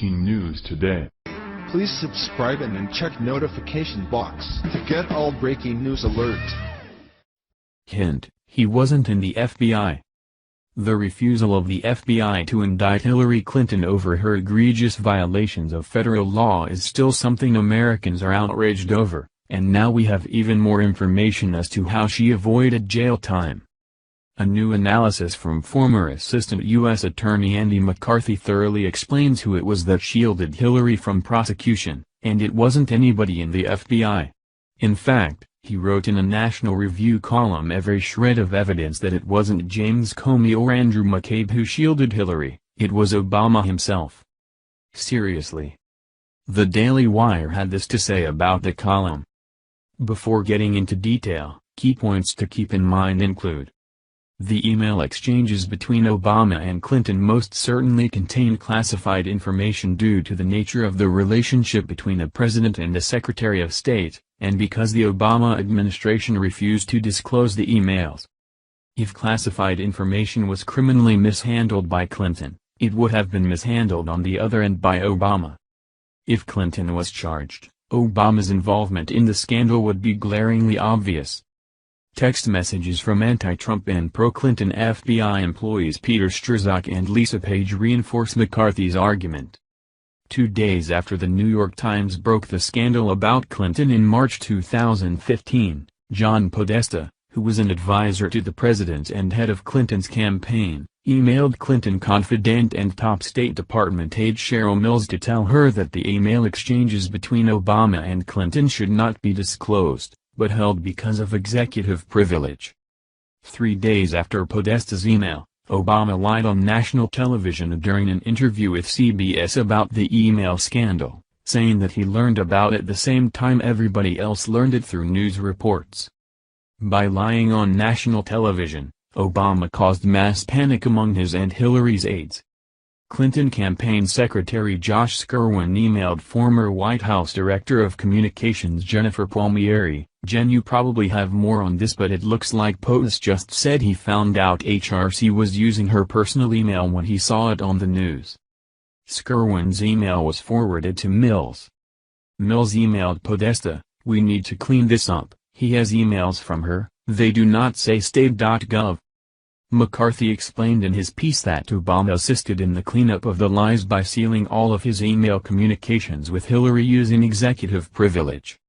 breaking news today. Please subscribe and then check notification box to get all breaking news alerts. Hint: he wasn't in the FBI. The refusal of the FBI to indict Hillary Clinton over her egregious violations of federal law is still something Americans are outraged over, and now we have even more information as to how she avoided jail time. A new analysis from former Assistant U.S. Attorney Andy McCarthy thoroughly explains who it was that shielded Hillary from prosecution, and it wasn't anybody in the FBI. In fact, he wrote in a National Review column every shred of evidence that it wasn't James Comey or Andrew McCabe who shielded Hillary, it was Obama himself. Seriously. The Daily Wire had this to say about the column. Before getting into detail, key points to keep in mind include: the email exchanges between Obama and Clinton most certainly contained classified information due to the nature of the relationship between a president and a Secretary of State, and because the Obama administration refused to disclose the emails. If classified information was criminally mishandled by Clinton, it would have been mishandled on the other end by Obama. If Clinton was charged, Obama's involvement in the scandal would be glaringly obvious. Text messages from anti-Trump and pro-Clinton FBI employees Peter Strzok and Lisa Page reinforce McCarthy's argument. 2 days after the New York Times broke the scandal about Clinton in March 2015, John Podesta, who was an advisor to the president and head of Clinton's campaign, emailed Clinton confidant and top State Department aide Cheryl Mills to tell her that the email exchanges between Obama and Clinton should not be disclosed, but held because of executive privilege. 3 days after Podesta's email, Obama lied on national television during an interview with CBS about the email scandal, saying that he learned about it the same time everybody else learned it through news reports. By lying on national television, Obama caused mass panic among his and Hillary's aides. Clinton campaign secretary Josh Skirwin emailed former White House Director of Communications Jennifer Palmieri, "Jen, you probably have more on this, but it looks like POTUS just said he found out HRC was using her personal email when he saw it on the news." Skirwin's email was forwarded to Mills. Mills emailed Podesta, "We need to clean this up, he has emails from her, they do not say state.gov." McCarthy explained in his piece that Obama assisted in the cleanup of the lies by sealing all of his email communications with Hillary using executive privilege.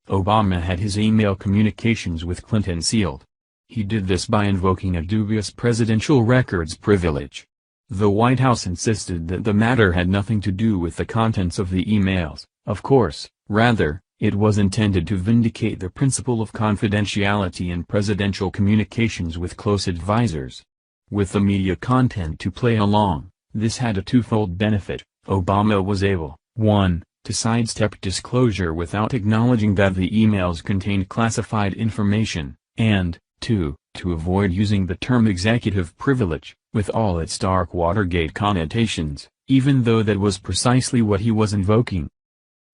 Obama had his email communications with Clinton sealed. He did this by invoking a dubious presidential records privilege. The White House insisted that the matter had nothing to do with the contents of the emails, of course, rather, it was intended to vindicate the principle of confidentiality in presidential communications with close advisors. With the media content to play along, this had a twofold benefit: Obama was able, 1, to sidestep disclosure without acknowledging that the emails contained classified information, and, 2, to avoid using the term executive privilege, with all its dark Watergate connotations, even though that was precisely what he was invoking.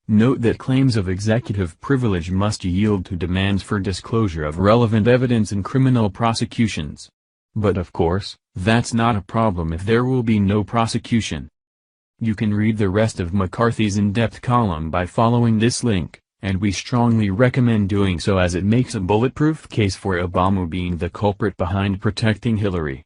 Note that claims of executive privilege must yield to demands for disclosure of relevant evidence in criminal prosecutions. But of course, that's not a problem if there will be no prosecution. You can read the rest of McCarthy's in-depth column by following this link, and we strongly recommend doing so as it makes a bulletproof case for Obama being the culprit behind protecting Hillary.